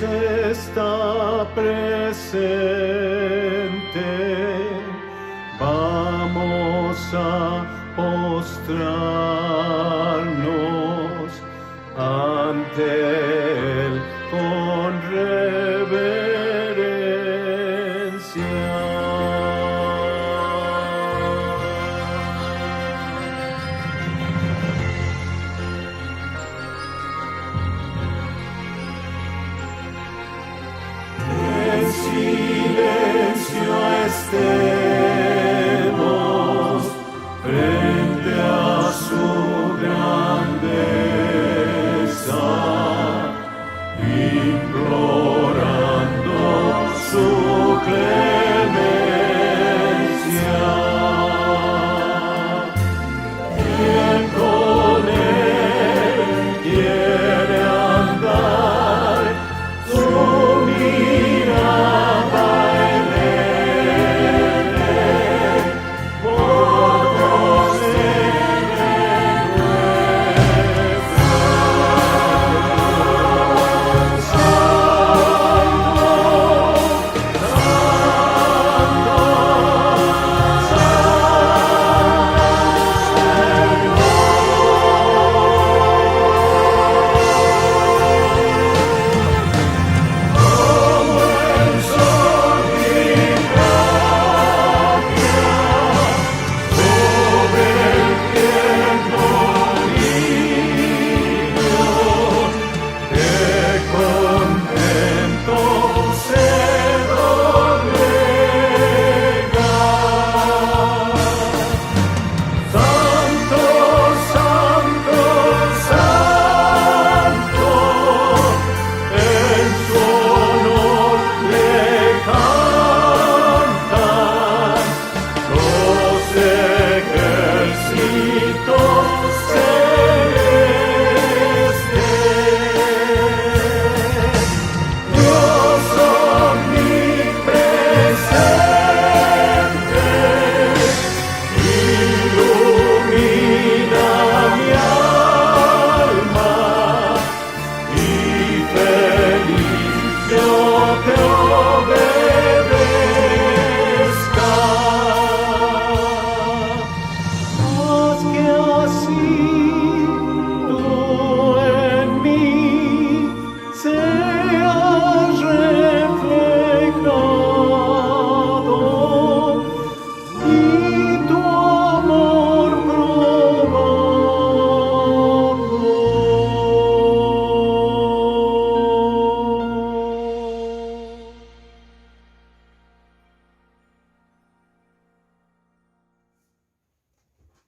está presente, vamos a postrarnos ante Él con reverencia. Silencio estemos frente a su grandeza, implorando su clemencia. Quien con él quiere andar, su mirada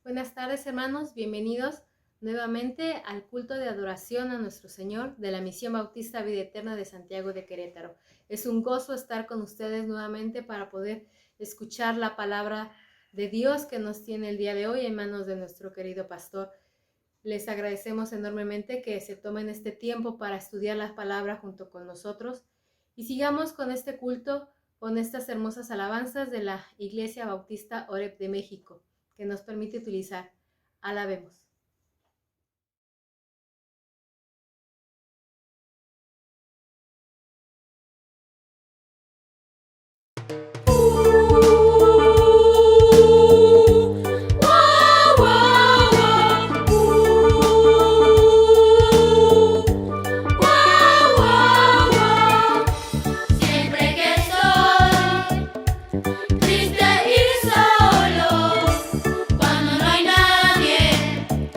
Buenas tardes, hermanos, bienvenidos nuevamente al culto de adoración a nuestro Señor de la Misión Bautista Vida Eterna de Santiago de Querétaro. Es un gozo estar con ustedes nuevamente para poder escuchar la palabra de Dios que nos tiene el día de hoy en manos de nuestro querido pastor. Les agradecemos enormemente que se tomen este tiempo para estudiar la palabra junto con nosotros y sigamos con este culto, con estas hermosas alabanzas de la Iglesia Bautista Oreb de México, que nos permite utilizar. Alabemos. Triste y solo, cuando no hay nadie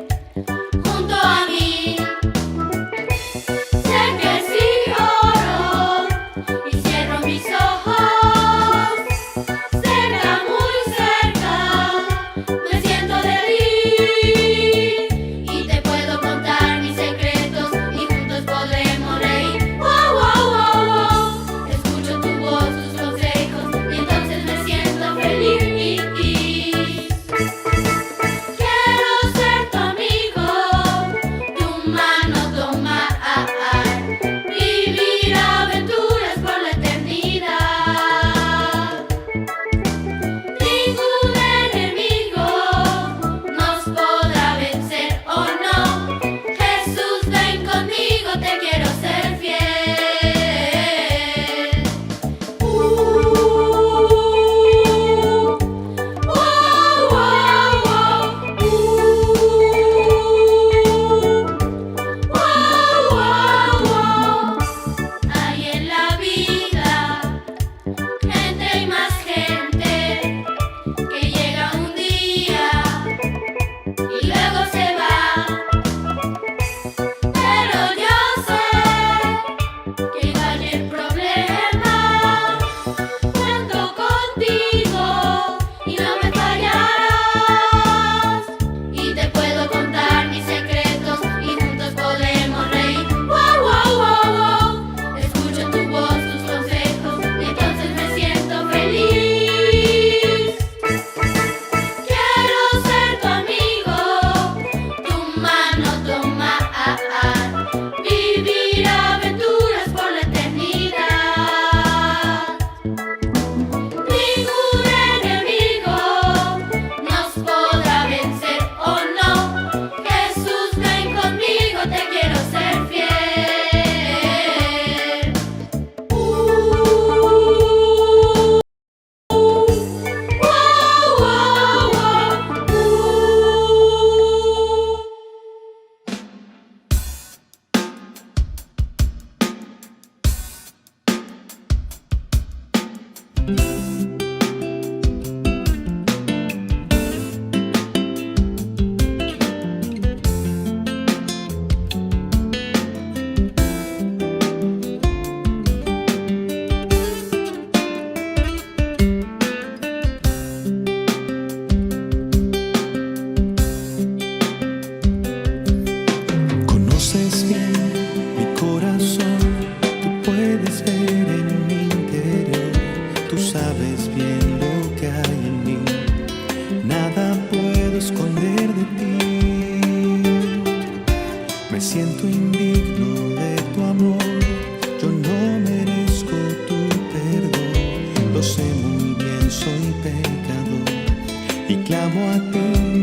clamo a ti,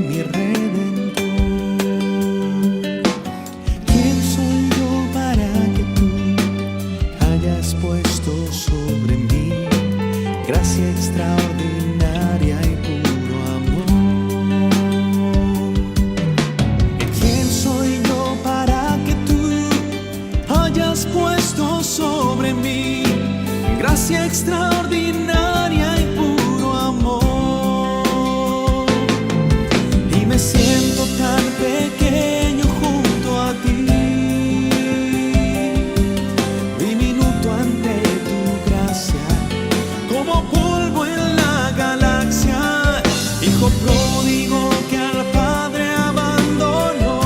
mi Redentor. ¿Quién soy yo para que tú hayas puesto sobre mí gracia extraordinaria y puro amor? ¿Quién soy yo para que tú hayas puesto sobre mí gracia extraordinaria y puro amor? Y me siento tan pequeño junto a ti, diminuto ante tu gracia, como polvo en la galaxia, hijo pródigo que al Padre abandonó,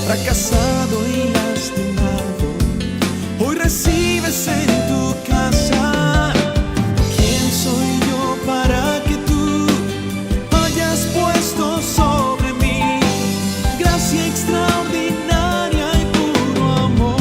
fracasado y lastimado, hoy recibes en tu casa. ¿Quién soy yo para que tú hayas puesto sobre mí gracia extraordinaria y puro amor?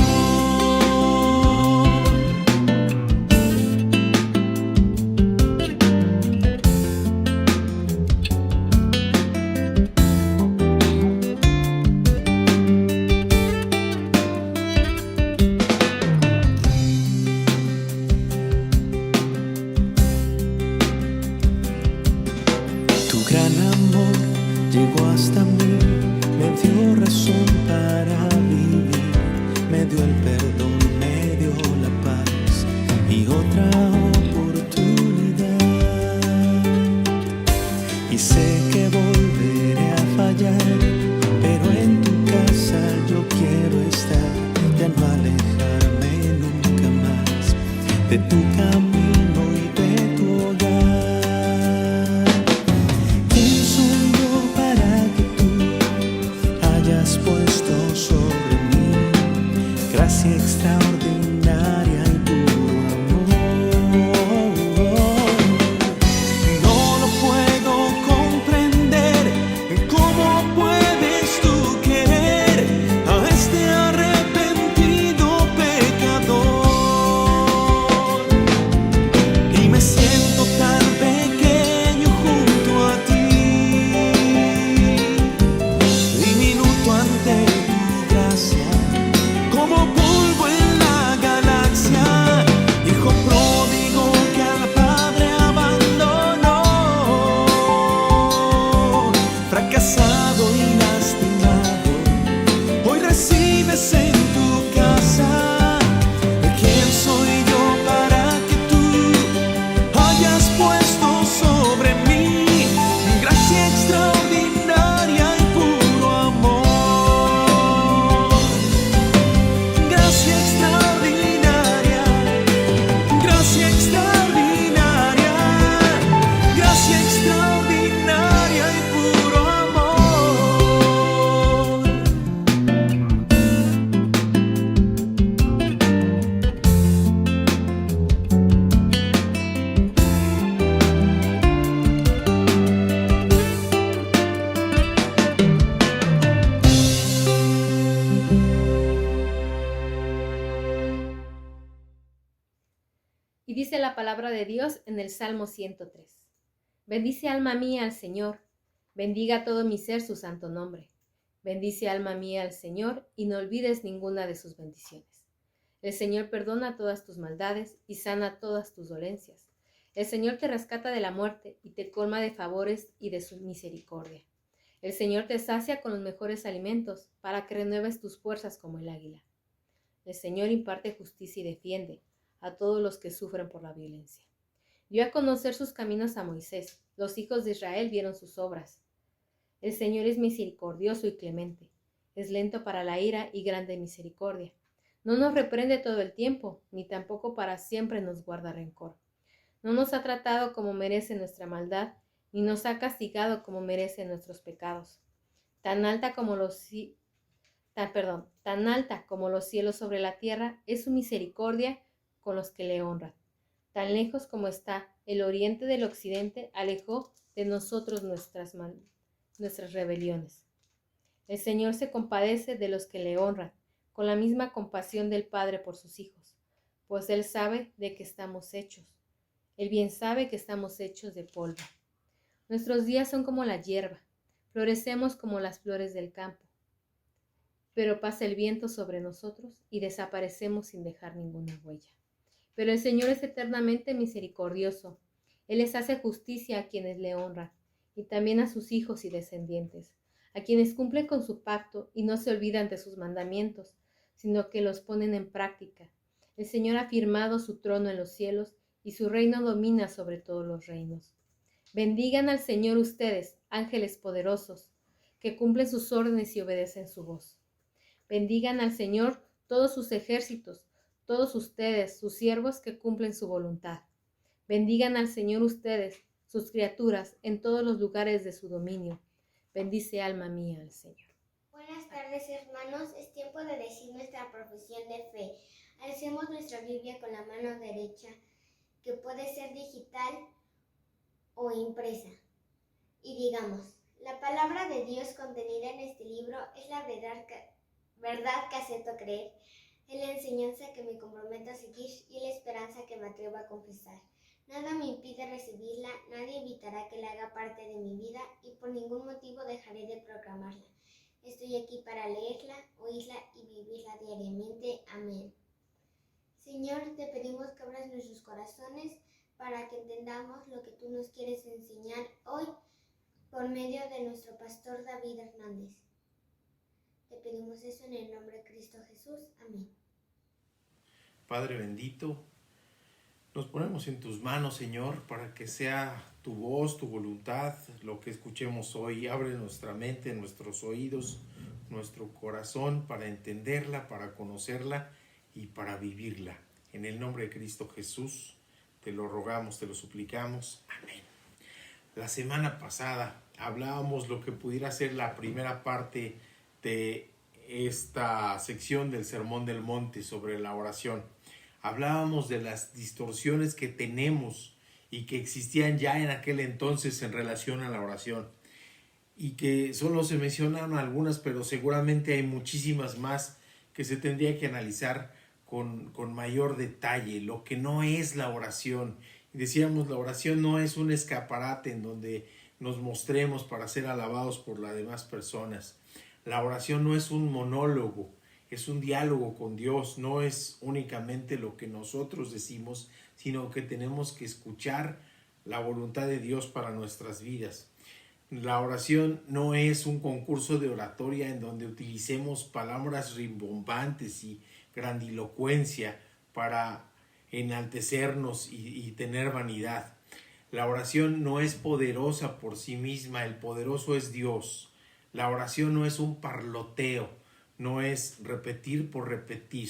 Tu gran amor llegó hasta mí, me dio razón para vivir, me dio el perdón, me dio la paz y otra oportunidad. Y sé que volveré a fallar, pero en tu casa yo quiero estar, ya no alejarme nunca más de tu camino y de tu hogar. ¿Quién soy yo para que tú hayas puesto sobre mí gracia extraordinaria y puro amor? No lo puedo comprender, ¿cómo puedes tú querer a este arrepentido pecador? Y me siento tan pequeño junto a ti, diminuto ante tu gracia, como polvo en la galaxia, hijo pródigo que al Padre abandonó, fracasado y lastimado, hoy recibes en tu casa. ¿Quién soy yo para que tú hayas puesto sobre mí gracia extraordinaria y puro amor? Gracia extraordinaria, gracia extraordinaria, gracia extraordinaria y puro amor. Y dice la palabra de Dios en el Salmo 103. Bendice alma mía al Señor, bendiga todo mi ser su santo nombre. Bendice alma mía al Señor y no olvides ninguna de sus bendiciones. El Señor perdona todas tus maldades y sana todas tus dolencias. El Señor te rescata de la muerte y te colma de favores y de su misericordia. El Señor te sacia con los mejores alimentos para que renueves tus fuerzas como el águila. El Señor imparte justicia y defiende a todos los que sufren por la violencia. Dio a conocer sus caminos a Moisés. Los hijos de Israel vieron sus obras. El Señor es misericordioso y clemente. Es lento para la ira y grande en misericordia. No nos reprende todo el tiempo, ni tampoco para siempre nos guarda rencor. No nos ha tratado como merece nuestra maldad, ni nos ha castigado como merecen nuestros pecados. Tan alta como los cielos sobre la tierra es su misericordia con los que le honran. Tan lejos como está el oriente del occidente, alejó de nosotros nuestras rebeliones. El Señor se compadece de los que le honran, con la misma compasión del Padre por sus hijos, pues Él sabe de qué estamos hechos. Él bien sabe que estamos hechos de polvo. Nuestros días son como la hierba, florecemos como las flores del campo. Pero pasa el viento sobre nosotros y desaparecemos sin dejar ninguna huella. Pero el Señor es eternamente misericordioso. Él les hace justicia a quienes le honran, y también a sus hijos y descendientes, a quienes cumplen con su pacto y no se olvidan de sus mandamientos, sino que los ponen en práctica. El Señor ha firmado su trono en los cielos, y su reino domina sobre todos los reinos. Bendigan al Señor ustedes, ángeles poderosos, que cumplen sus órdenes y obedecen su voz. Bendigan al Señor todos sus ejércitos, todos ustedes, sus siervos que cumplen su voluntad. Bendigan al Señor ustedes, sus criaturas, en todos los lugares de su dominio. Bendice alma mía al Señor. Buenas tardes, hermanos. Es tiempo de decir nuestra profesión de fe. Alcemos nuestra Biblia con la mano derecha, que puede ser digital o impresa, y digamos: la palabra de Dios contenida en este libro es la verdad que acepto creer, es la enseñanza que me comprometo a seguir y la esperanza que me atrevo a confesar. Nada me impide recibirla, nadie evitará que la haga parte de mi vida y por ningún motivo dejaré de proclamarla. Estoy aquí para leerla, oírla y vivirla diariamente. Amén. Señor, te pedimos que abras nuestros corazones para que entendamos lo que tú nos quieres enseñar hoy por medio de nuestro pastor David Hernández. Te pedimos eso en el nombre de Cristo Jesús. Amén. Padre bendito, nos ponemos en tus manos, Señor, para que sea tu voz, tu voluntad, lo que escuchemos hoy. Abre nuestra mente, nuestros oídos, nuestro corazón para entenderla, para conocerla y para vivirla. En el nombre de Cristo Jesús, te lo rogamos, te lo suplicamos. Amén. La semana pasada hablábamos lo que pudiera ser la primera parte de esta sección del Sermón del Monte sobre la oración. Hablábamos de las distorsiones que tenemos y que existían ya en aquel entonces en relación a la oración, y que solo se mencionaron algunas, pero seguramente hay muchísimas más que se tendría que analizar con mayor detalle, lo que no es la oración. Y decíamos, la oración no es un escaparate en donde nos mostremos para ser alabados por las demás personas. La oración no es un monólogo, es un diálogo con Dios, no es únicamente lo que nosotros decimos, sino que tenemos que escuchar la voluntad de Dios para nuestras vidas. La oración no es un concurso de oratoria en donde utilicemos palabras rimbombantes y grandilocuencia para enaltecernos y tener vanidad. La oración no es poderosa por sí misma, el poderoso es Dios. La oración no es un parloteo, no es repetir por repetir.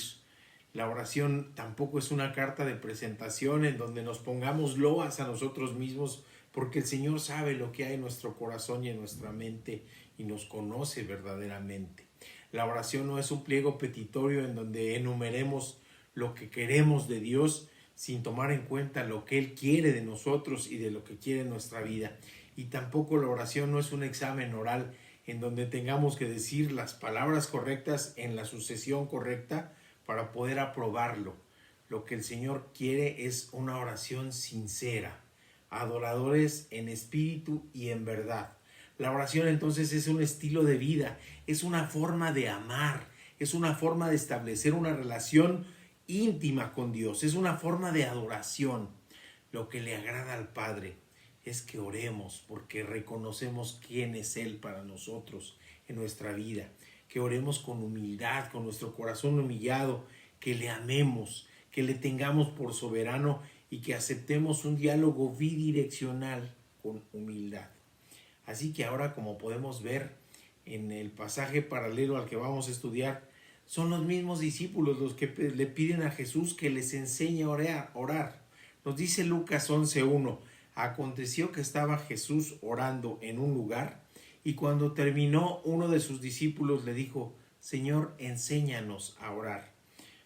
La oración tampoco es una carta de presentación en donde nos pongamos loas a nosotros mismos, porque el Señor sabe lo que hay en nuestro corazón y en nuestra mente y nos conoce verdaderamente. La oración no es un pliego petitorio en donde enumeremos lo que queremos de Dios sin tomar en cuenta lo que Él quiere de nosotros y de lo que quiere en nuestra vida. Y tampoco la oración no es un examen oral en donde tengamos que decir las palabras correctas en la sucesión correcta para poder aprobarlo. Lo que el Señor quiere es una oración sincera, adoradores en espíritu y en verdad. La oración entonces es un estilo de vida, es una forma de amar, es una forma de establecer una relación íntima con Dios, es una forma de adoración. Lo que le agrada al Padre es que oremos porque reconocemos quién es Él para nosotros en nuestra vida, que oremos con humildad, con nuestro corazón humillado, que le amemos, que le tengamos por soberano y que aceptemos un diálogo bidireccional con humildad. Así que ahora, como podemos ver en el pasaje paralelo al que vamos a estudiar, son los mismos discípulos los que le piden a Jesús que les enseñe a orar. Nos dice Lucas 11:1, aconteció que estaba Jesús orando en un lugar y cuando terminó uno de sus discípulos le dijo, Señor, enséñanos a orar,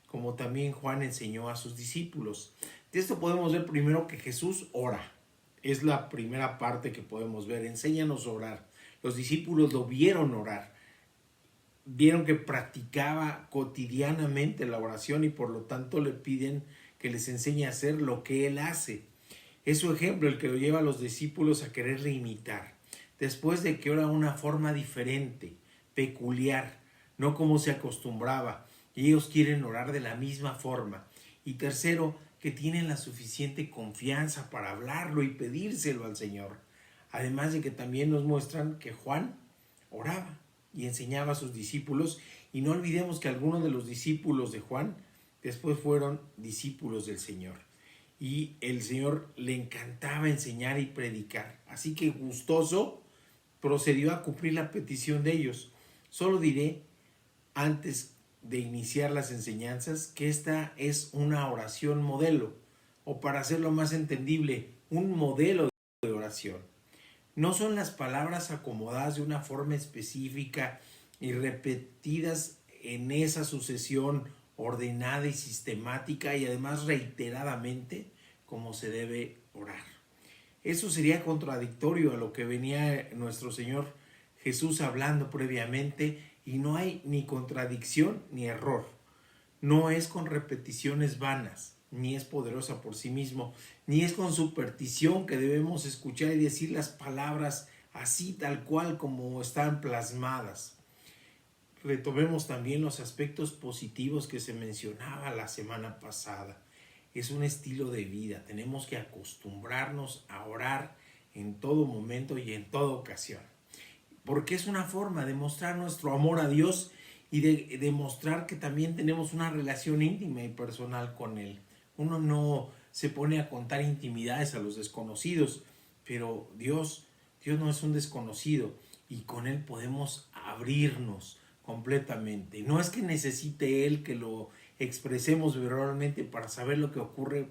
como también Juan enseñó a sus discípulos. De esto podemos ver primero que Jesús ora. Es la primera parte que podemos ver. Enséñanos a orar. Los discípulos lo vieron orar. Vieron que practicaba cotidianamente la oración y por lo tanto le piden que les enseñe a hacer lo que Él hace. Es su ejemplo el que lo lleva a los discípulos a quererle imitar. Después de que ora de una forma diferente, peculiar, no como se acostumbraba, y ellos quieren orar de la misma forma. Y tercero, que tienen la suficiente confianza para hablarlo y pedírselo al Señor. Además de que también nos muestran que Juan oraba y enseñaba a sus discípulos, y no olvidemos que algunos de los discípulos de Juan después fueron discípulos del Señor. Y el Señor le encantaba enseñar y predicar. Así que gustoso procedió a cumplir la petición de ellos. Solo diré, antes de iniciar las enseñanzas, que esta es una oración modelo, o para hacerlo más entendible, un modelo de oración. No son las palabras acomodadas de una forma específica y repetidas en esa sucesión ordenada y sistemática y además reiteradamente como se debe orar. Eso sería contradictorio a lo que venía nuestro Señor Jesús hablando previamente, y no hay ni contradicción ni error. No es con repeticiones vanas, ni es poderosa por sí mismo, ni es con superstición que debemos escuchar y decir las palabras así tal cual como están plasmadas. Retomemos también los aspectos positivos que se mencionaba la semana pasada. Es un estilo de vida. Tenemos que acostumbrarnos a orar en todo momento y en toda ocasión, porque es una forma de mostrar nuestro amor a Dios y de demostrar que también tenemos una relación íntima y personal con Él. Uno no se pone a contar intimidades a los desconocidos, pero Dios no es un desconocido, y con Él podemos abrirnos completamente. No es que necesite Él que lo expresemos verbalmente para saber lo que ocurre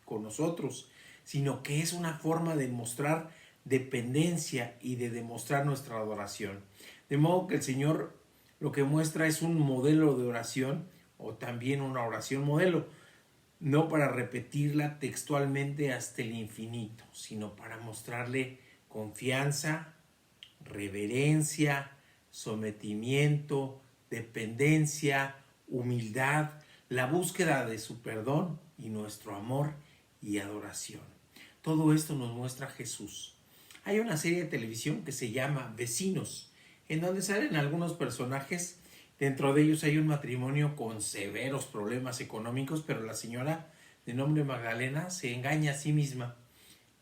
con nosotros, sino que es una forma de mostrar dependencia y de demostrar nuestra adoración. De modo que el Señor lo que muestra es un modelo de oración, o también una oración modelo, no para repetirla textualmente hasta el infinito, sino para mostrarle confianza, reverencia, sometimiento, dependencia, humildad, la búsqueda de su perdón y nuestro amor y adoración. Todo esto nos muestra Jesús. Hay una serie de televisión que se llama Vecinos, en donde salen algunos personajes. Dentro de ellos hay un matrimonio con severos problemas económicos, pero la señora de nombre Magdalena se engaña a sí misma,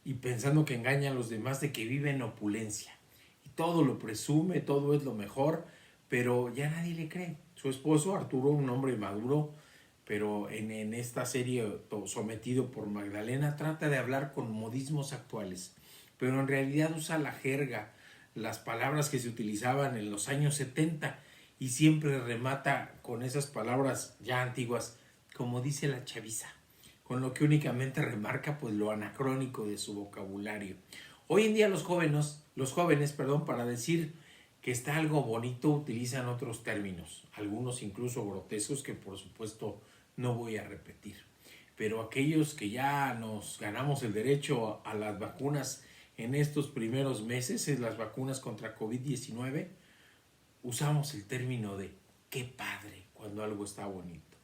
y pensando que engaña a los demás de que vive en opulencia. Y todo lo presume, todo es lo mejor, pero ya nadie le cree. Su esposo, Arturo, un hombre maduro, pero en esta serie sometido por Magdalena, trata de hablar con modismos actuales, pero en realidad usa la jerga, las palabras que se utilizaban en los años 70, y siempre remata con esas palabras ya antiguas, como dice la chaviza, con lo que únicamente remarca pues lo anacrónico de su vocabulario. Hoy en día los jóvenes, para decir que está algo bonito, utilizan otros términos, algunos incluso grotescos que por supuesto no voy a repetir. Pero aquellos que ya nos ganamos el derecho a las vacunas en estos primeros meses, en las vacunas contra COVID-19, usamos el término de qué padre cuando algo está bonito,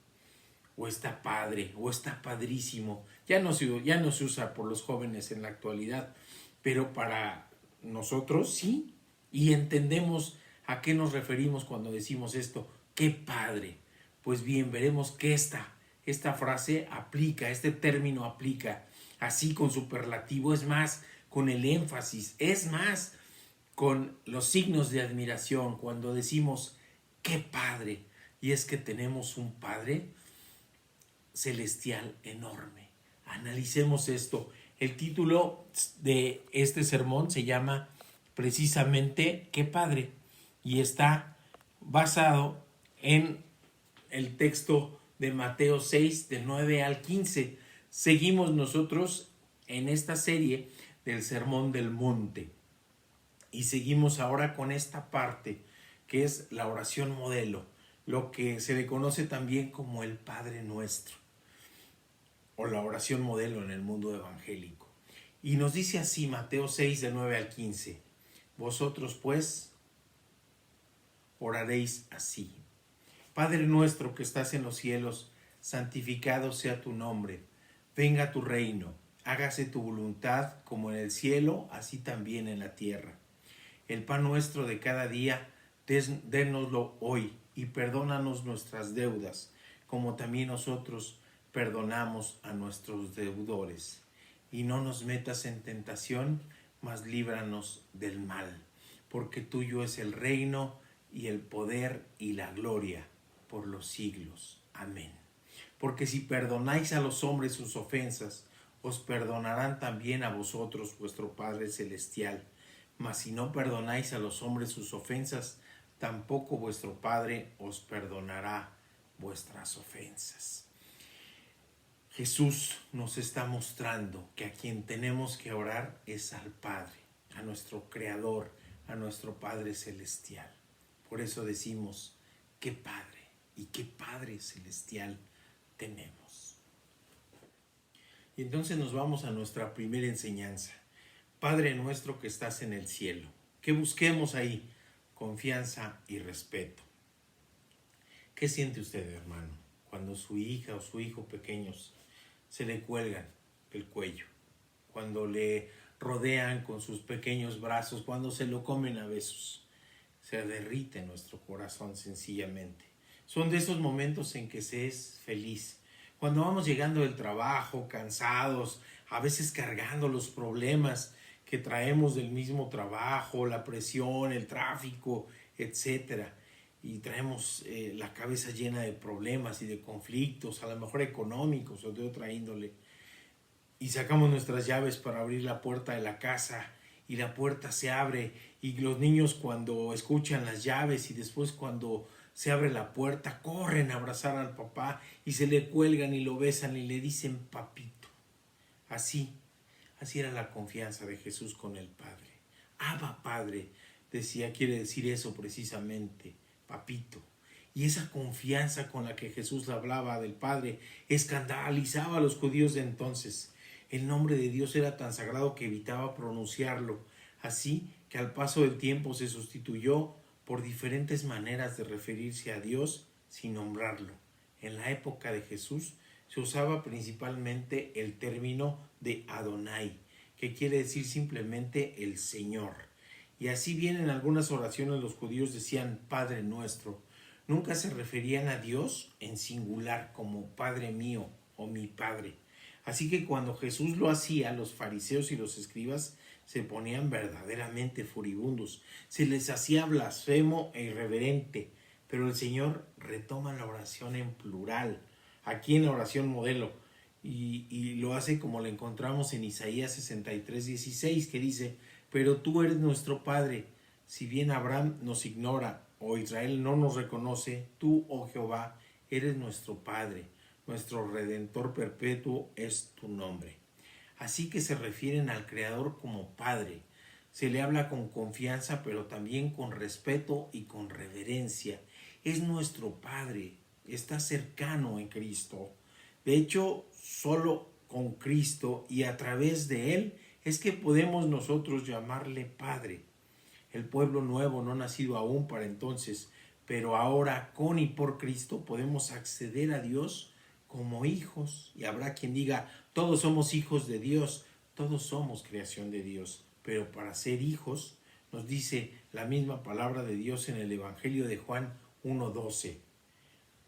o está padre, o está padrísimo. Ya no se usa por los jóvenes en la actualidad, pero para nosotros sí, y entendemos a qué nos referimos cuando decimos esto, qué padre. Pues bien, veremos que esta frase aplica, este término aplica, así con superlativo, es más, con el énfasis, es más, con los signos de admiración, cuando decimos qué padre. Y es que tenemos un Padre celestial enorme. Analicemos esto. El título de este sermón se llama precisamente qué padre, y está basado en el texto de Mateo 6, de 9 al 15. Seguimos nosotros en esta serie del Sermón del Monte, y seguimos ahora con esta parte que es la oración modelo, lo que se le conoce también como el Padre Nuestro, o la oración modelo en el mundo evangélico. Y nos dice así Mateo 6, de 9 al 15. Vosotros pues oraréis así: Padre nuestro que estás en los cielos, santificado sea tu nombre. Venga tu reino. hágase tu voluntad como en el cielo, así también en la tierra. El pan nuestro de cada día, dénoslo hoy, y perdónanos nuestras deudas, como también nosotros perdonamos a nuestros deudores. Y no nos metas en tentación, mas líbranos del mal, porque tuyo es el reino y el poder y la gloria por los siglos. Amén. Porque si perdonáis a los hombres sus ofensas, os perdonarán también a vosotros vuestro Padre Celestial. Mas si no perdonáis a los hombres sus ofensas, tampoco vuestro Padre os perdonará vuestras ofensas. Jesús nos está mostrando que a quien tenemos que orar es al Padre, a nuestro Creador, a nuestro Padre Celestial. Por eso decimos, qué Padre y qué Padre Celestial tenemos. Y entonces nos vamos a nuestra primera enseñanza. Padre nuestro que estás en el cielo. ¿Qué busquemos ahí? Confianza y respeto. ¿Qué siente usted, hermano, cuando su hija o su hijo pequeños se le cuelgan el cuello? Cuando le rodean con sus pequeños brazos, cuando se lo comen a besos. Se derrite nuestro corazón sencillamente. Son de esos momentos en que se es feliz. Cuando vamos llegando del trabajo, cansados, a veces cargando los problemas que traemos del mismo trabajo, la presión, el tráfico, etcétera, y traemos la cabeza llena de problemas y de conflictos, a lo mejor económicos o de otra índole, y sacamos nuestras llaves para abrir la puerta de la casa y la puerta se abre y los niños cuando escuchan las llaves y después cuando se abre la puerta corren a abrazar al papá y se le cuelgan y lo besan y le dicen papito. Así era la confianza de Jesús con el Padre. Abba Padre, quiere decir eso precisamente, papito. Y esa confianza con la que Jesús hablaba del Padre escandalizaba a los judíos de entonces. El nombre de Dios era tan sagrado que evitaba pronunciarlo, así que al paso del tiempo se sustituyó por diferentes maneras de referirse a Dios sin nombrarlo. En la época de Jesús se usaba principalmente el término de Adonai, que quiere decir simplemente el Señor. Y así bien en algunas oraciones los judíos decían Padre nuestro. Nunca se referían a Dios en singular como Padre mío o mi Padre. Así que cuando Jesús lo hacía, los fariseos y los escribas se ponían verdaderamente furibundos. Se les hacía blasfemo e irreverente. Pero el Señor retoma la oración en plural, aquí en la oración modelo, y lo hace como lo encontramos en Isaías 63:16, que dice, pero tú eres nuestro Padre, si bien Abraham nos ignora o Israel no nos reconoce, tú, oh Jehová, eres nuestro Padre, nuestro Redentor perpetuo es tu nombre. Así que se refieren al Creador como Padre. Se le habla con confianza, pero también con respeto y con reverencia. Es nuestro Padre, está cercano en Cristo. De hecho, solo con Cristo y a través de Él es que podemos nosotros llamarle Padre. El pueblo nuevo no nacido aún para entonces, pero ahora con y por Cristo podemos acceder a Dios como hijos. Y habrá quien diga, todos somos hijos de Dios, todos somos creación de Dios. Pero para ser hijos, nos dice la misma palabra de Dios en el Evangelio de Juan 1:12.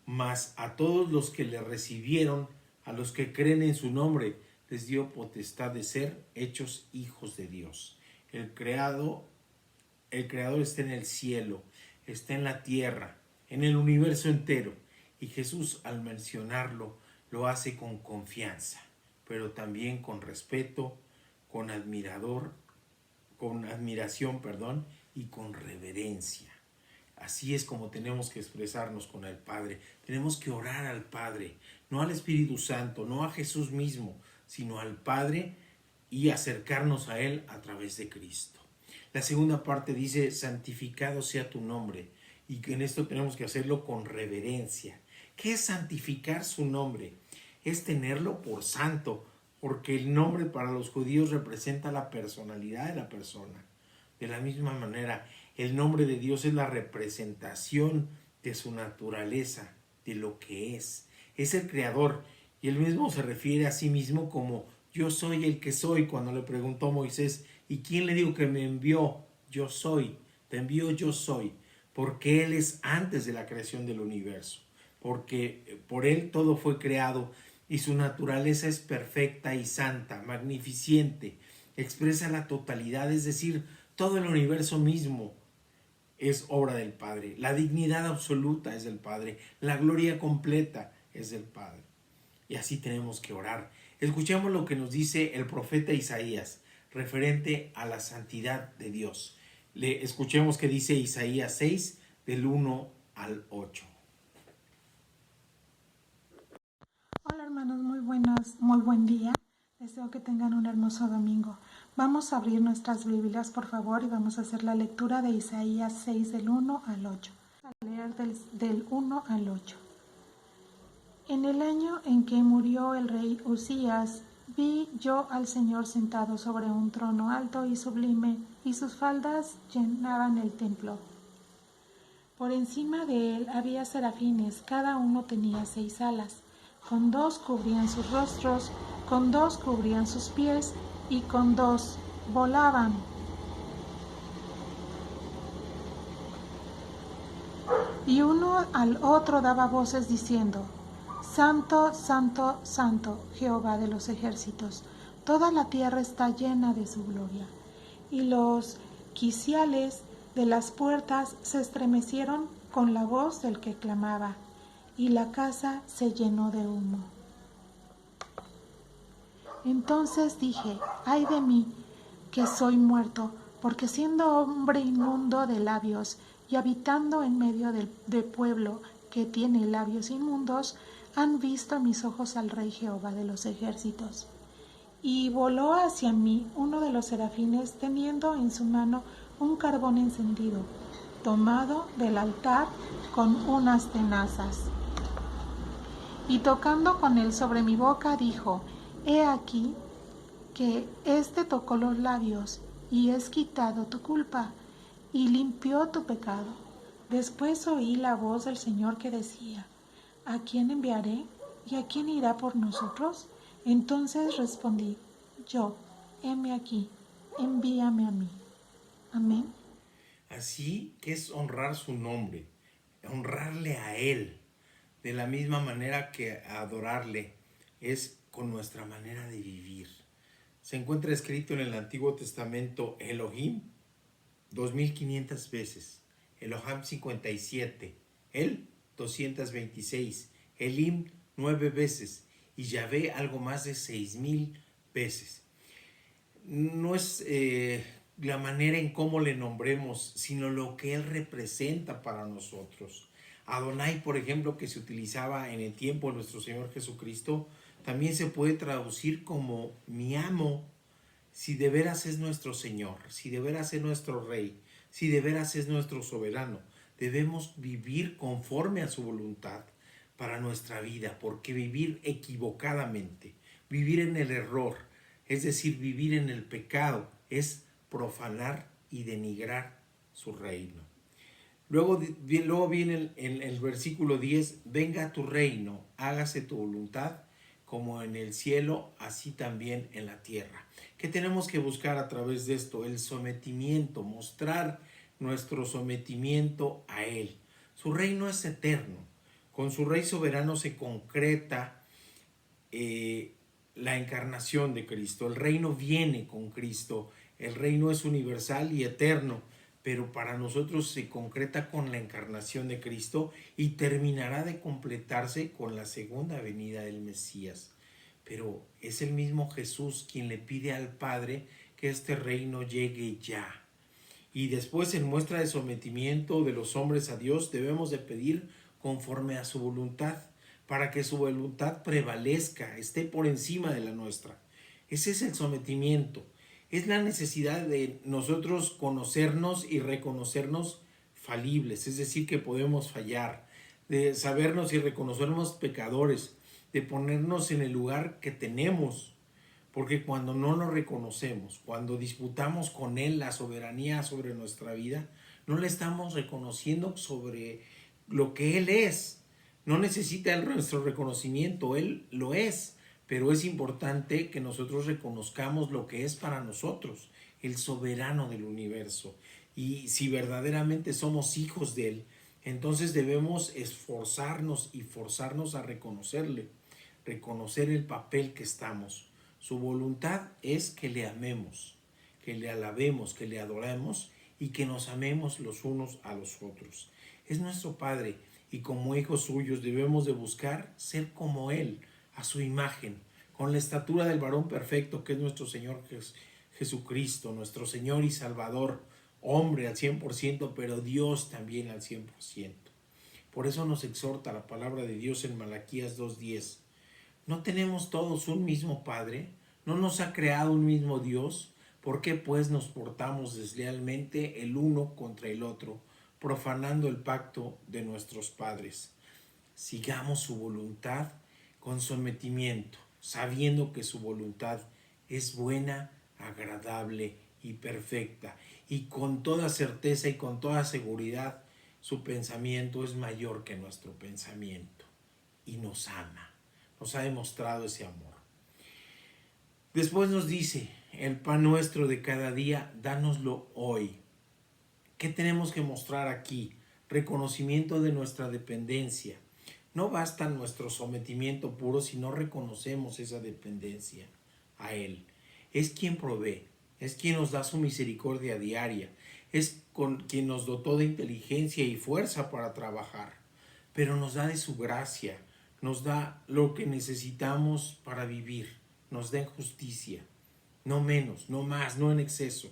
Mas a todos los que le recibieron, a los que creen en su nombre, les dio potestad de ser hechos hijos de Dios. El Creador está en el cielo, está en la tierra, en el universo entero. Y Jesús, al mencionarlo, lo hace con confianza, pero también con respeto, con admiración, y con reverencia. Así es como tenemos que expresarnos con el Padre. Tenemos que orar al Padre, no al Espíritu Santo, no a Jesús mismo, sino al Padre y acercarnos a Él a través de Cristo. La segunda parte dice, santificado sea tu nombre. Y en esto tenemos que hacerlo con reverencia. ¿Qué es santificar su nombre? Es tenerlo por santo, porque el nombre para los judíos representa la personalidad de la persona. De la misma manera, el nombre de Dios es la representación de su naturaleza, de lo que es. Es el Creador, y Él mismo se refiere a sí mismo como Yo soy el que soy, cuando le preguntó Moisés, ¿y quién le dijo que me envió? Yo soy, te envío yo soy, porque Él es antes de la creación del universo, porque por Él todo fue creado y su naturaleza es perfecta y santa, magnificente, expresa la totalidad, es decir, todo el universo mismo es obra del Padre, la dignidad absoluta es del Padre, la gloria completa es del Padre. Y así tenemos que orar. Escuchemos lo que nos dice el profeta Isaías referente a la santidad de Dios. Escuchemos que dice Isaías 6 del 1 al 8. Hola hermanos, muy buen día. Deseo que tengan un hermoso domingo. Vamos a abrir nuestras Biblias, por favor, y vamos a hacer la lectura de Isaías 6 del 1 al 8. A leer del 1 al 8. En el año en que murió el rey Uzías, vi yo al Señor sentado sobre un trono alto y sublime, y sus faldas llenaban el templo. Por encima de él había serafines, cada uno tenía 6 alas. Con 2 cubrían sus rostros, con 2 cubrían sus pies, y con 2 volaban. Y uno al otro daba voces diciendo: Santo, santo, santo, Jehová de los ejércitos, toda la tierra está llena de su gloria. Y los quiciales de las puertas se estremecieron con la voz del que clamaba, y la casa se llenó de humo. Entonces dije: ay de mí, que soy muerto, porque siendo hombre inmundo de labios, y habitando en medio de pueblo que tiene labios inmundos, han visto mis ojos al Rey Jehová de los ejércitos. Y voló hacia mí uno de los serafines, teniendo en su mano un carbón encendido, tomado del altar con unas tenazas. Y tocando con él sobre mi boca, dijo: he aquí que éste tocó los labios, y es quitado tu culpa, y limpió tu pecado. Después oí la voz del Señor que decía: ¿a quién enviaré? ¿Y a quién irá por nosotros? Entonces respondí yo: heme aquí, envíame a mí. Amén. Así que es honrar su nombre, honrarle a Él, de la misma manera que adorarle es con nuestra manera de vivir. Se encuentra escrito en el Antiguo Testamento Elohim 2500 veces, Elohim 57, El 226, Elim 9 veces y Yahvé algo más de 6000 veces. No es la manera en cómo le nombremos, sino lo que Él representa para nosotros. Adonai, por ejemplo, que se utilizaba en el tiempo de nuestro Señor Jesucristo, también se puede traducir como mi amo. Si de veras es nuestro Señor, si de veras es nuestro Rey, si de veras es nuestro soberano, debemos vivir conforme a su voluntad para nuestra vida, porque vivir equivocadamente, vivir en el error, es decir, vivir en el pecado, es profanar y denigrar su reino. Luego viene el versículo 10, venga tu reino, hágase tu voluntad, como en el cielo, así también en la tierra. ¿Qué tenemos que buscar a través de esto? El sometimiento, mostrar nuestro sometimiento a Él. Su reino es eterno. Con su Rey soberano se concreta la encarnación de Cristo. El reino viene con Cristo. El reino es universal y eterno, pero para nosotros se concreta con la encarnación de Cristo y terminará de completarse con la segunda venida del Mesías. Pero es el mismo Jesús quien le pide al Padre que este reino llegue ya. Y después, en muestra de sometimiento de los hombres a Dios, debemos de pedir conforme a su voluntad, para que su voluntad prevalezca, esté por encima de la nuestra. Ese es el sometimiento. Es la necesidad de nosotros conocernos y reconocernos falibles, es decir, que podemos fallar, de sabernos y reconocernos pecadores, de ponernos en el lugar que tenemos, porque cuando no lo reconocemos, cuando disputamos con Él la soberanía sobre nuestra vida, no le estamos reconociendo sobre lo que Él es. No necesita nuestro reconocimiento, Él lo es, pero es importante que nosotros reconozcamos lo que es para nosotros, el soberano del universo. Y si verdaderamente somos hijos de Él, entonces debemos esforzarnos y forzarnos a reconocerle, reconocer el papel que estamos. Su voluntad es que le amemos, que le alabemos, que le adoremos y que nos amemos los unos a los otros. Es nuestro Padre y como hijos suyos debemos de buscar ser como Él, a su imagen, con la estatura del varón perfecto que es nuestro Señor Jesucristo, nuestro Señor y Salvador, hombre al 100%, pero Dios también al 100%. Por eso nos exhorta la palabra de Dios en Malaquías 2:10. ¿No tenemos todos un mismo Padre? ¿No nos ha creado un mismo Dios? ¿Por qué pues nos portamos deslealmente el uno contra el otro, profanando el pacto de nuestros padres? Sigamos su voluntad con sometimiento, sabiendo que su voluntad es buena, agradable y perfecta. Y con toda certeza y con toda seguridad, su pensamiento es mayor que nuestro pensamiento. Y nos ama, nos ha demostrado ese amor. Después nos dice, el pan nuestro de cada día, dánoslo hoy. ¿Qué tenemos que mostrar aquí? Reconocimiento de nuestra dependencia. No basta nuestro sometimiento puro si no reconocemos esa dependencia a Él. Es quien provee, es quien nos da su misericordia diaria, es quien nos dotó de inteligencia y fuerza para trabajar, pero nos da de su gracia, nos da lo que necesitamos para vivir, nos da en justicia, no menos, no más, no en exceso.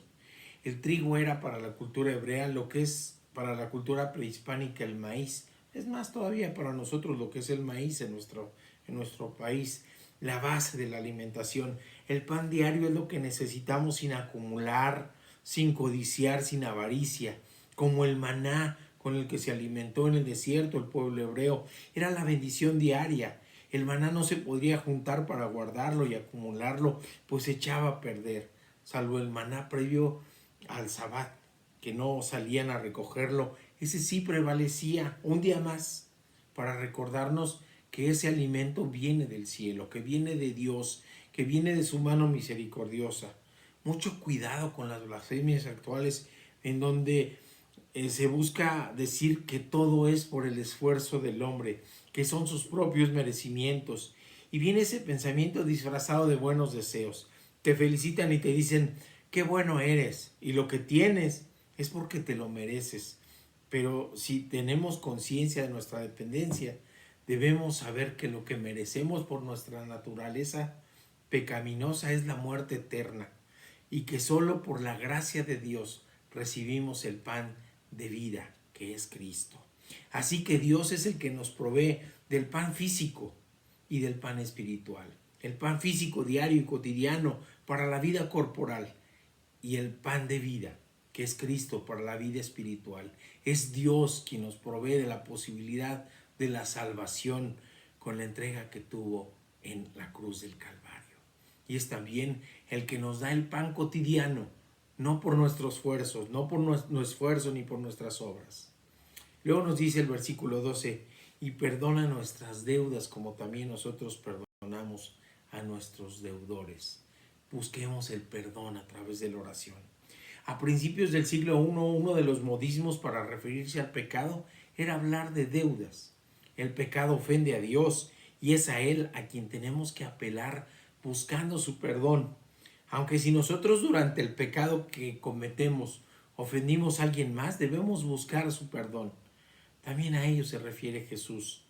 El trigo era para la cultura hebrea lo que es para la cultura prehispánica el maíz. Es más todavía para nosotros lo que es el maíz en nuestro país, la base de la alimentación. El pan diario es lo que necesitamos sin acumular, sin codiciar, sin avaricia, como el maná con el que se alimentó en el desierto el pueblo hebreo. Era la bendición diaria. El maná no se podría juntar para guardarlo y acumularlo, pues se echaba a perder, salvo el maná previo al Sabbat, que no salían a recogerlo. Ese sí prevalecía un día más para recordarnos que ese alimento viene del cielo, que viene de Dios, que viene de su mano misericordiosa. Mucho cuidado con las blasfemias actuales en donde se busca decir que todo es por el esfuerzo del hombre, que son sus propios merecimientos. Y viene ese pensamiento disfrazado de buenos deseos. Te felicitan y te dicen, qué bueno eres, y lo que tienes es porque te lo mereces. Pero si tenemos conciencia de nuestra dependencia, debemos saber que lo que merecemos por nuestra naturaleza pecaminosa es la muerte eterna, y que solo por la gracia de Dios recibimos el pan de vida, que es Cristo. Así que Dios es el que nos provee del pan físico y del pan espiritual. El pan físico diario y cotidiano para la vida corporal, y el pan de vida, que es Cristo, para la vida espiritual. Es Dios quien nos provee de la posibilidad de la salvación con la entrega que tuvo en la cruz del Calvario. Y es también el que nos da el pan cotidiano, no por nuestro esfuerzo, no por nuestro esfuerzo ni por nuestras obras. Luego nos dice el versículo 12, y perdona nuestras deudas como también nosotros perdonamos a nuestros deudores. Busquemos el perdón a través de la oración. A principios del siglo I, uno de los modismos para referirse al pecado era hablar de deudas. El pecado ofende a Dios y es a Él a quien tenemos que apelar buscando su perdón. Aunque si nosotros durante el pecado que cometemos ofendimos a alguien más, debemos buscar su perdón. También a ello se refiere Jesús.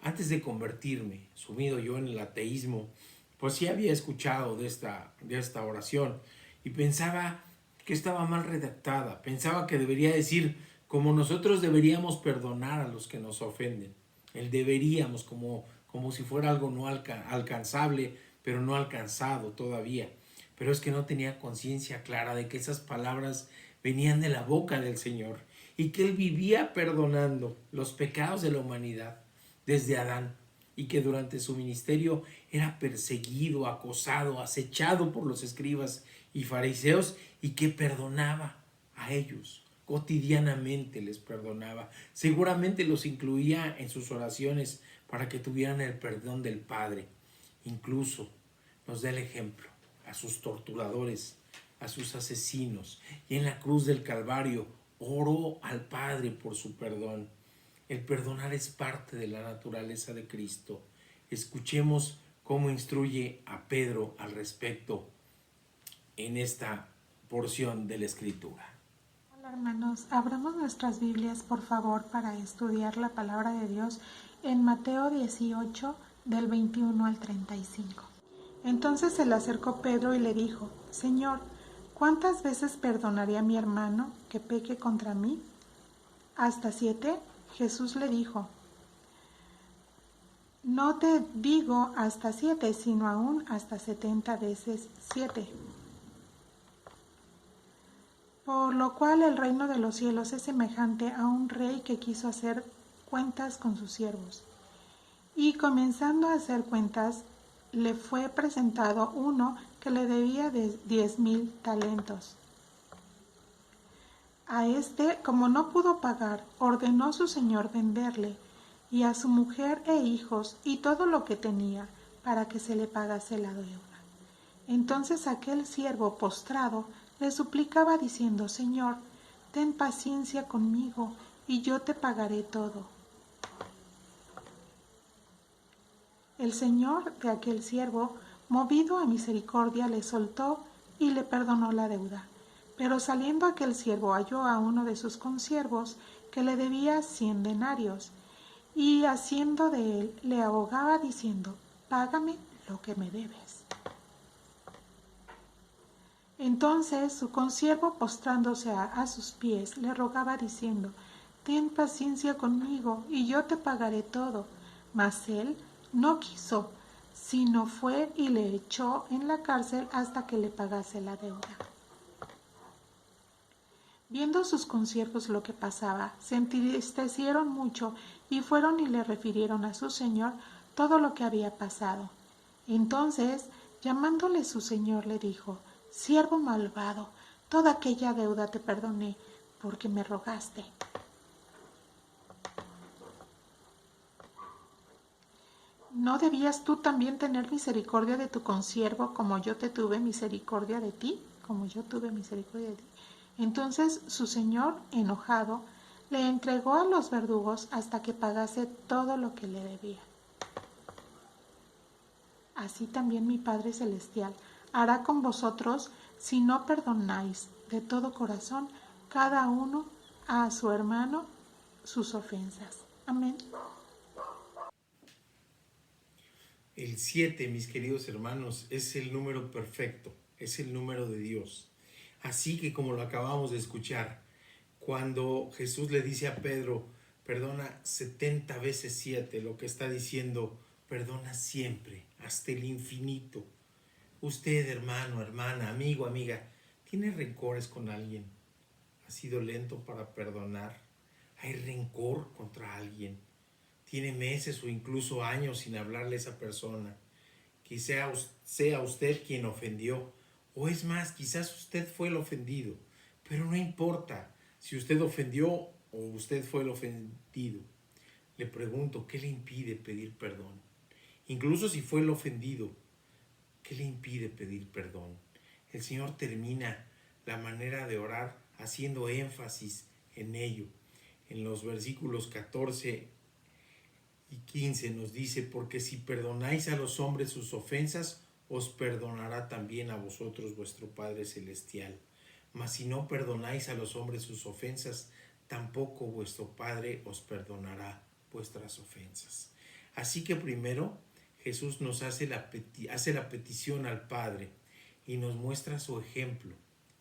Antes de convertirme, sumido yo en el ateísmo, pues sí había escuchado de esta oración y pensaba que estaba mal redactada. Pensaba que debería decir como nosotros deberíamos perdonar a los que nos ofenden. El deberíamos como si fuera algo no alcanzable, pero no alcanzado todavía. Pero es que no tenía conciencia clara de que esas palabras venían de la boca del Señor y que Él vivía perdonando los pecados de la humanidad desde Adán, y que durante su ministerio era perseguido, acosado, acechado por los escribas y fariseos, y que perdonaba a ellos, cotidianamente les perdonaba. Seguramente los incluía en sus oraciones para que tuvieran el perdón del Padre. Incluso nos da el ejemplo a sus torturadores, a sus asesinos, y en la cruz del Calvario oró al Padre por su perdón. El perdonar es parte de la naturaleza de Cristo. Escuchemos cómo instruye a Pedro al respecto en esta porción de la Escritura. Hola hermanos, abramos nuestras Biblias por favor para estudiar la palabra de Dios en Mateo 18 del 21 al 35. Entonces se le acercó Pedro y le dijo: Señor, ¿cuántas veces perdonaré a mi hermano que peque contra mí? ¿Hasta 7? Jesús le dijo: No te digo hasta 7, sino aún hasta 70 veces 7. Por lo cual el reino de los cielos es semejante a un rey que quiso hacer cuentas con sus siervos. Y comenzando a hacer cuentas, le fue presentado uno que le debía 10,000 talentos. A este, como no pudo pagar, ordenó su señor venderle, y a su mujer e hijos, y todo lo que tenía, para que se le pagase la deuda. Entonces aquel siervo postrado le suplicaba diciendo: Señor, ten paciencia conmigo, y yo te pagaré todo. El señor de aquel siervo, movido a misericordia, le soltó y le perdonó la deuda. Pero saliendo aquel siervo halló a uno de sus consiervos que le debía 100 denarios, y haciendo de él le abogaba diciendo: Págame lo que me debes. Entonces su consiervo, postrándose a sus pies, le rogaba diciendo: Ten paciencia conmigo, y yo te pagaré todo. Mas él no quiso, sino fue y le echó en la cárcel hasta que le pagase la deuda. Viendo sus consiervos lo que pasaba, se entristecieron mucho y fueron y le refirieron a su señor todo lo que había pasado. Entonces, llamándole su señor, le dijo: Siervo malvado, toda aquella deuda te perdoné, porque me rogaste. ¿No debías tú también tener misericordia de tu consiervo, como yo te tuve misericordia de ti? Como yo tuve misericordia de ti. Entonces su señor, enojado, le entregó a los verdugos hasta que pagase todo lo que le debía. Así también mi Padre Celestial hará con vosotros si no perdonáis de todo corazón cada uno a su hermano sus ofensas. Amén. El 7, mis queridos hermanos, es el número perfecto, es el número de Dios. Así que, como lo acabamos de escuchar, cuando Jesús le dice a Pedro: perdona 70 veces 7, lo que está diciendo: perdona siempre, hasta el infinito. Usted, hermano, hermana, amigo, amiga, ¿tiene rencores con alguien? ¿Ha sido lento para perdonar? ¿Hay rencor contra alguien? ¿Tiene meses o incluso años sin hablarle a esa persona? Quizá sea usted quien ofendió, o es más, quizás usted fue el ofendido, pero no importa si usted ofendió o usted fue el ofendido. Le pregunto, ¿qué le impide pedir perdón? Incluso si fue el ofendido, ¿qué le impide pedir perdón? El Señor termina la manera de orar haciendo énfasis en ello. En los versículos 14 y 15 nos dice: porque si perdonáis a los hombres sus ofensas, os perdonará también a vosotros vuestro Padre Celestial. Mas si no perdonáis a los hombres sus ofensas, tampoco vuestro Padre os perdonará vuestras ofensas. Así que primero Jesús nos hace la petición al Padre y nos muestra su ejemplo,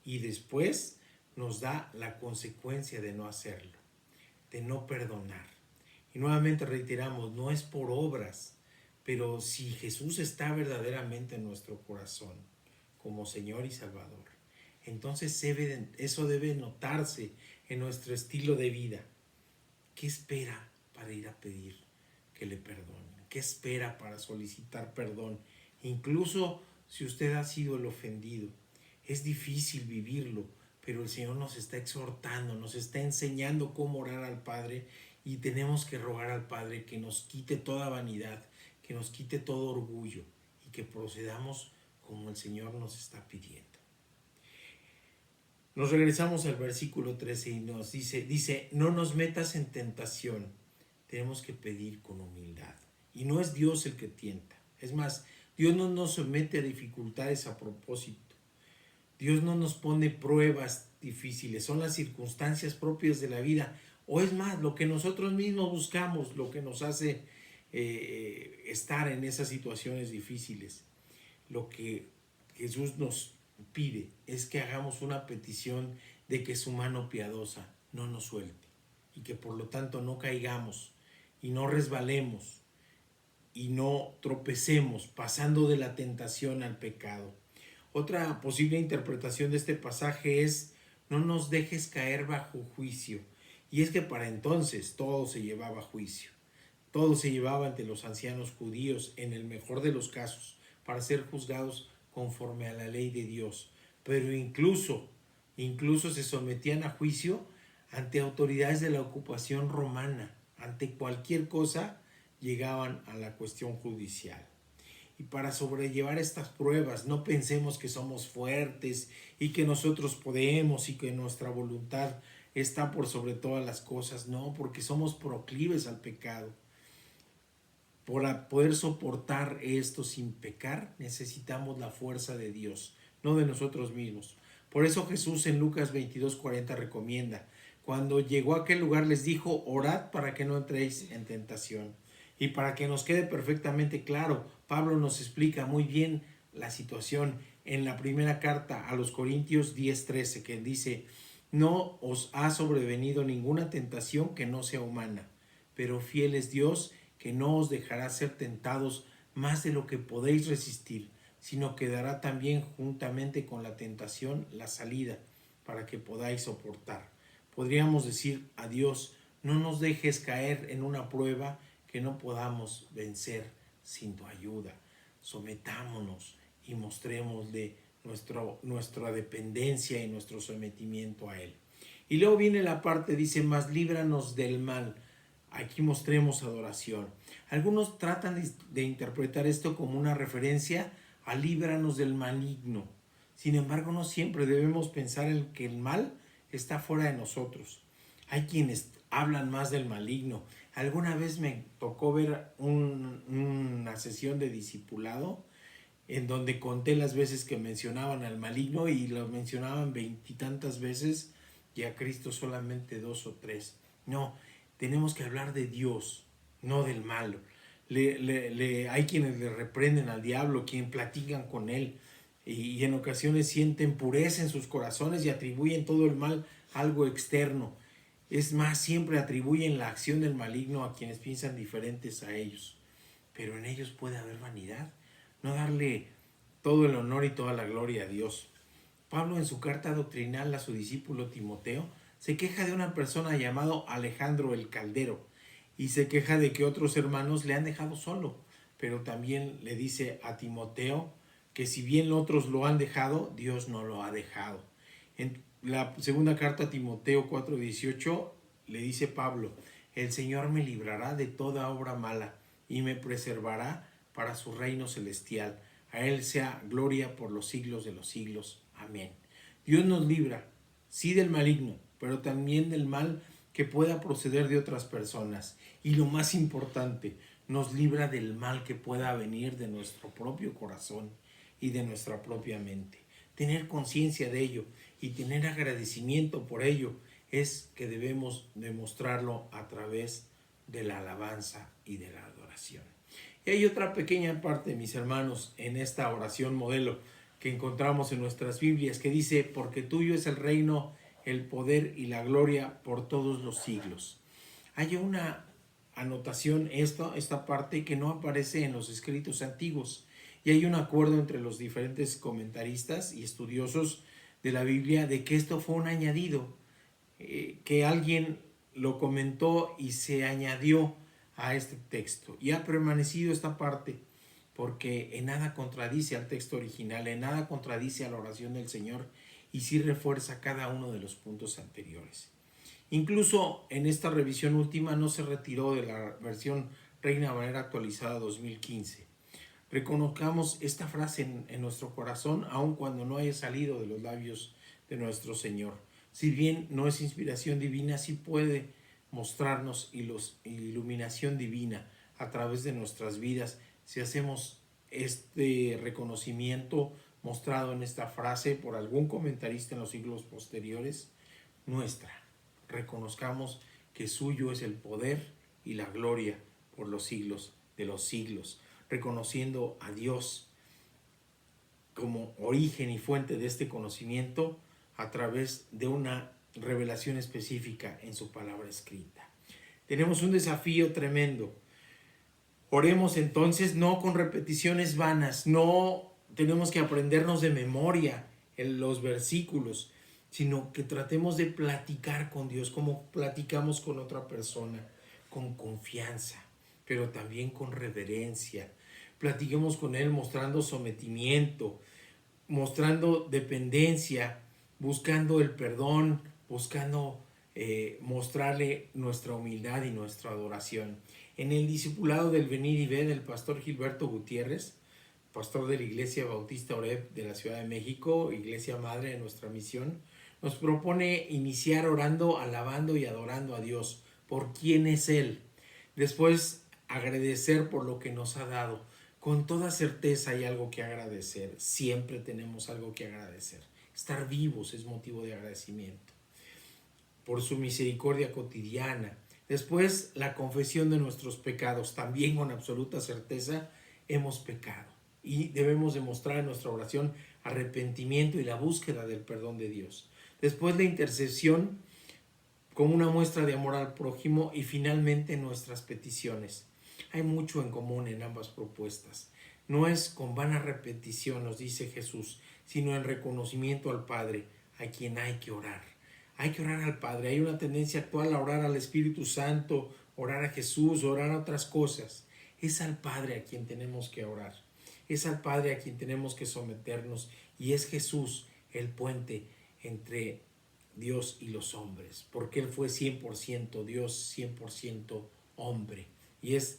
y después nos da la consecuencia de no hacerlo, de no perdonar. Y nuevamente reiteramos, no es por obras, pero si Jesús está verdaderamente en nuestro corazón como Señor y Salvador, entonces eso debe notarse en nuestro estilo de vida. ¿Qué espera para ir a pedir que le perdonen? ¿Qué espera para solicitar perdón? Incluso si usted ha sido el ofendido. Es difícil vivirlo, pero el Señor nos está exhortando, nos está enseñando cómo orar al Padre, y tenemos que rogar al Padre que nos quite toda vanidad, que nos quite todo orgullo que procedamos como el Señor nos está pidiendo. Nos regresamos al versículo 13 y nos dice, no nos metas en tentación. Tenemos que pedir con humildad. Y no es Dios el que tienta. Es más, Dios no nos somete a dificultades a propósito. Dios no nos pone pruebas difíciles. Son las circunstancias propias de la vida. O es más, lo que nosotros mismos buscamos, lo que nos hace estar en esas situaciones difíciles. Lo que Jesús nos pide es que hagamos una petición de que su mano piadosa no nos suelte y que por lo tanto no caigamos y no resbalemos y no tropecemos pasando de la tentación al pecado. Otra posible interpretación de este pasaje es: no nos dejes caer bajo juicio. Y es que para entonces todo se llevaba a juicio. Todo se llevaba ante los ancianos judíos, en el mejor de los casos, para ser juzgados conforme a la ley de Dios. Pero incluso se sometían a juicio ante autoridades de la ocupación romana. Ante cualquier cosa llegaban a la cuestión judicial. Y para sobrellevar estas pruebas, no pensemos que somos fuertes y que nosotros podemos y que nuestra voluntad está por sobre todas las cosas. No, porque somos proclives al pecado. Para poder soportar esto sin pecar, necesitamos la fuerza de Dios, no de nosotros mismos. Por eso Jesús en Lucas 22:40 recomienda: cuando llegó a aquel lugar les dijo, orad para que no entréis en tentación. Y para que nos quede perfectamente claro, Pablo nos explica muy bien la situación en la primera carta a los Corintios 10:13, que dice: no os ha sobrevenido ninguna tentación que no sea humana, pero fiel es Dios, que no os dejará ser tentados más de lo que podéis resistir, sino que dará también juntamente con la tentación la salida para que podáis soportar. Podríamos decir a Dios: no nos dejes caer en una prueba que no podamos vencer sin tu ayuda. Sometámonos y mostrémosle nuestra dependencia y nuestro sometimiento a Él. Y luego viene la parte, dice: mas líbranos del mal. Aquí mostremos adoración. Algunos tratan de interpretar esto como una referencia a líbranos del maligno. Sin embargo, no siempre debemos pensar en que el mal está fuera de nosotros. Hay quienes hablan más del maligno. Alguna vez me tocó ver una sesión de discipulado en donde conté las veces que mencionaban al maligno, y lo mencionaban 20 y tantas veces, y a Cristo solamente 2 o 3. No, tenemos que hablar de Dios, no del malo. Hay quienes le reprenden al diablo, quienes platican con él, y en ocasiones sienten pureza en sus corazones y atribuyen todo el mal a algo externo. Es más, siempre atribuyen la acción del maligno a quienes piensan diferentes a ellos. Pero en ellos puede haber vanidad. No darle todo el honor y toda la gloria a Dios. Pablo, en su carta doctrinal a su discípulo Timoteo, se queja de una persona llamado Alejandro el Caldero, y se queja de que otros hermanos le han dejado solo. Pero también le dice a Timoteo que si bien otros lo han dejado, Dios no lo ha dejado. En la segunda carta a Timoteo 4:18 le dice Pablo: el Señor me librará de toda obra mala y me preservará para su reino celestial. A Él sea gloria por los siglos de los siglos. Amén. Dios nos libra, sí, del maligno, pero también del mal que pueda proceder de otras personas. Y lo más importante, nos libra del mal que pueda venir de nuestro propio corazón y de nuestra propia mente. Tener conciencia de ello y tener agradecimiento por ello es que debemos demostrarlo a través de la alabanza y de la adoración. Y hay otra pequeña parte, mis hermanos, en esta oración modelo que encontramos en nuestras Biblias, que dice: porque tuyo es el reino, el poder y la gloria por todos los siglos. Hay una anotación, esta parte, que no aparece en los escritos antiguos, y hay un acuerdo entre los diferentes comentaristas y estudiosos de la Biblia de que esto fue un añadido, que alguien lo comentó y se añadió a este texto, y ha permanecido esta parte porque en nada contradice al texto original, en nada contradice a la oración del Señor, y sí refuerza cada uno de los puntos anteriores. Incluso en esta revisión última no se retiró de la versión Reina Valera actualizada 2015. Reconozcamos esta frase en nuestro corazón, aun cuando no haya salido de los labios de nuestro Señor. Si bien no es inspiración divina, sí puede mostrarnos iluminación divina a través de nuestras vidas si hacemos este reconocimiento mostrado en esta frase por algún comentarista en los siglos posteriores. Reconozcamos que suyo es el poder y la gloria por los siglos de los siglos, reconociendo a Dios como origen y fuente de este conocimiento a través de una revelación específica en su palabra escrita. Tenemos un desafío tremendo. Oremos entonces no con repeticiones vanas, no tenemos que aprendernos de memoria en los versículos, sino que tratemos de platicar con Dios como platicamos con otra persona, con confianza, pero también con reverencia. Platiquemos con Él mostrando sometimiento, mostrando dependencia, buscando el perdón, buscando mostrarle nuestra humildad y nuestra adoración. En el discipulado del Venir y Ver del pastor Gilberto Gutiérrez, pastor de la Iglesia Bautista Oreb de la Ciudad de México, iglesia madre de nuestra misión, nos propone iniciar orando, alabando y adorando a Dios por quién es Él. Después agradecer por lo que nos ha dado. Con toda certeza hay algo que agradecer. Siempre tenemos algo que agradecer. Estar vivos es motivo de agradecimiento. Por su misericordia cotidiana. Después la confesión de nuestros pecados. También con absoluta certeza hemos pecado. Y debemos demostrar en nuestra oración arrepentimiento y la búsqueda del perdón de Dios. Después la intercesión como una muestra de amor al prójimo y finalmente nuestras peticiones. Hay mucho en común en ambas propuestas. No es con vana repetición, nos dice Jesús, sino en reconocimiento al Padre, a quien hay que orar. Hay que orar al Padre. Hay una tendencia actual a orar al Espíritu Santo, orar a Jesús, orar a otras cosas. Es al Padre a quien tenemos que orar. Es al Padre a quien tenemos que someternos. Y es Jesús el puente entre Dios y los hombres. Porque Él fue 100% Dios, 100% hombre. Y es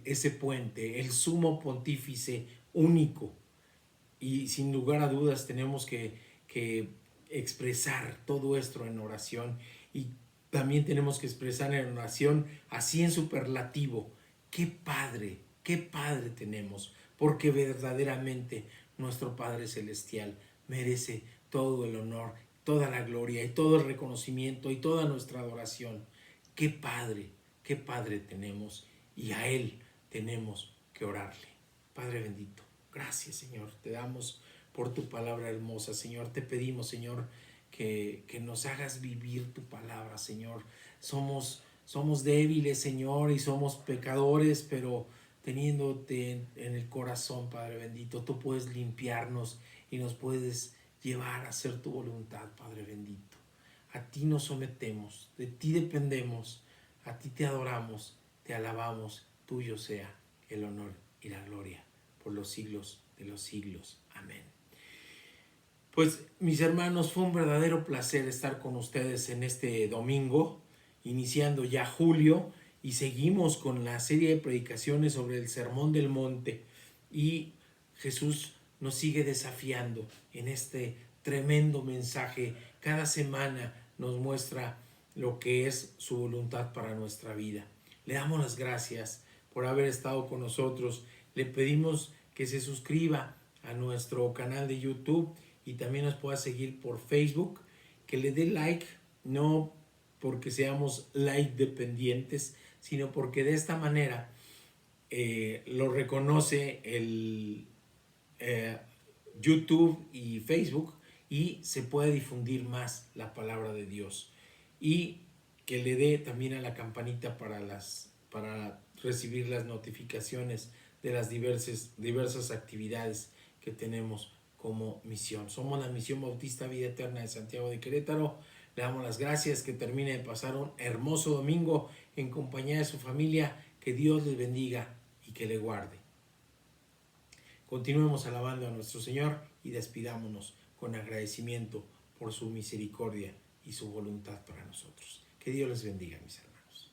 ese puente, el sumo pontífice único. Y sin lugar a dudas tenemos que expresar todo esto en oración. Y también tenemos que expresar en oración así en superlativo. ¡Qué Padre tenemos! Porque verdaderamente nuestro Padre Celestial merece todo el honor, toda la gloria y todo el reconocimiento y toda nuestra adoración. ¡Qué Padre tenemos! Y a Él tenemos que orarle. Padre bendito, gracias, Señor. Te damos por tu palabra hermosa, Señor. Te pedimos, Señor, que nos hagas vivir tu palabra, Señor. Somos débiles, Señor, y somos pecadores, pero teniéndote en el corazón, Padre bendito, tú puedes limpiarnos y nos puedes llevar a hacer tu voluntad, Padre bendito. A ti nos sometemos, de ti dependemos, a ti te adoramos, te alabamos, tuyo sea el honor y la gloria por los siglos de los siglos. Amén. Pues mis hermanos, fue un verdadero placer estar con ustedes en este domingo, iniciando ya julio, y seguimos con la serie de predicaciones sobre el Sermón del Monte. Y Jesús nos sigue desafiando en este tremendo mensaje. Cada semana nos muestra lo que es su voluntad para nuestra vida. Le damos las gracias por haber estado con nosotros. Le pedimos que se suscriba a nuestro canal de YouTube y también nos pueda seguir por Facebook, que le dé like, no porque seamos like dependientes, sino porque de esta manera lo reconoce el YouTube y Facebook y se puede difundir más la palabra de Dios. Y que le dé también a la campanita para recibir las notificaciones de las diversas actividades que tenemos como misión. Somos la Misión Bautista Vida Eterna de Santiago de Querétaro. Le damos las gracias, que termine de pasar un hermoso domingo en compañía de su familia. Que Dios les bendiga y que le guarde. Continuemos alabando a nuestro Señor y despidámonos con agradecimiento por su misericordia y su voluntad para nosotros. Que Dios les bendiga, mis hermanos.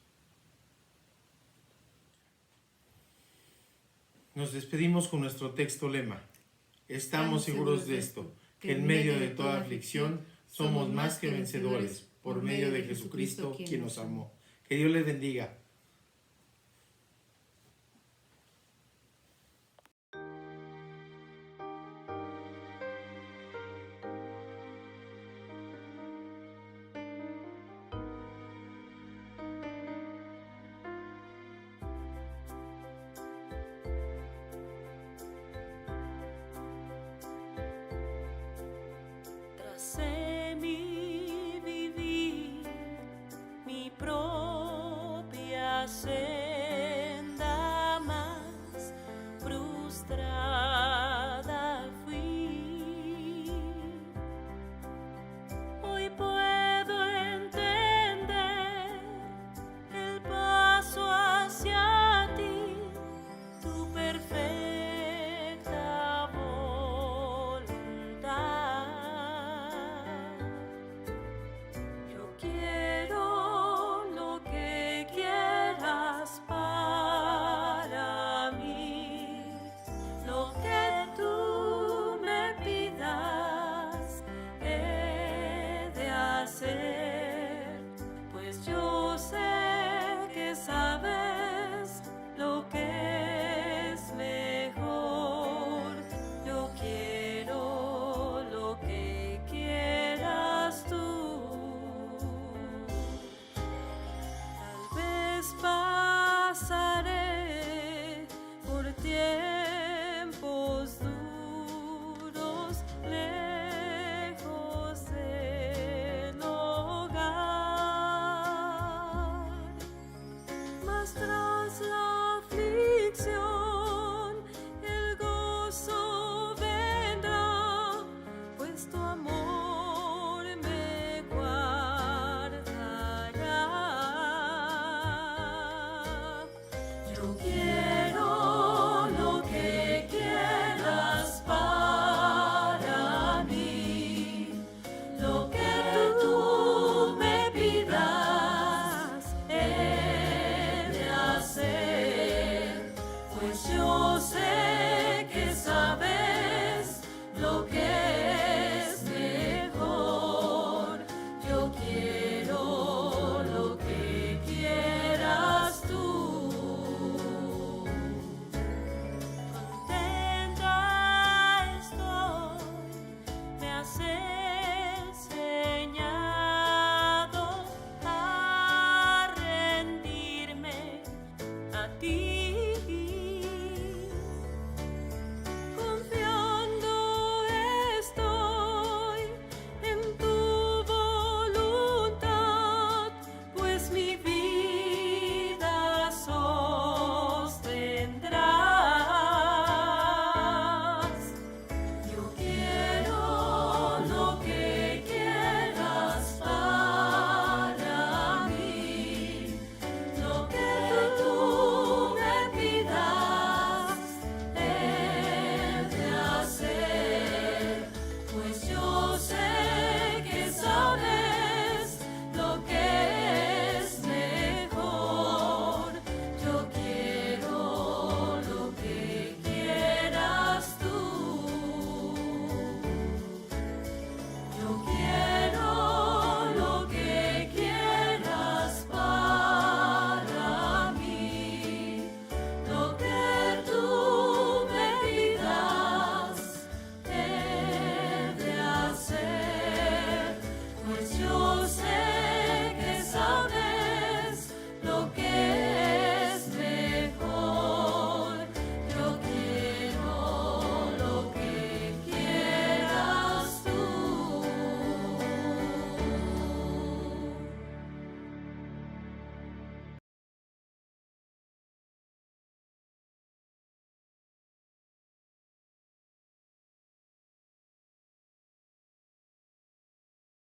Nos despedimos con nuestro texto lema. Estamos seguros de esto, que en medio de toda aflicción somos más que vencedores por medio de Jesucristo, quien nos amó. Que Dios les bendiga.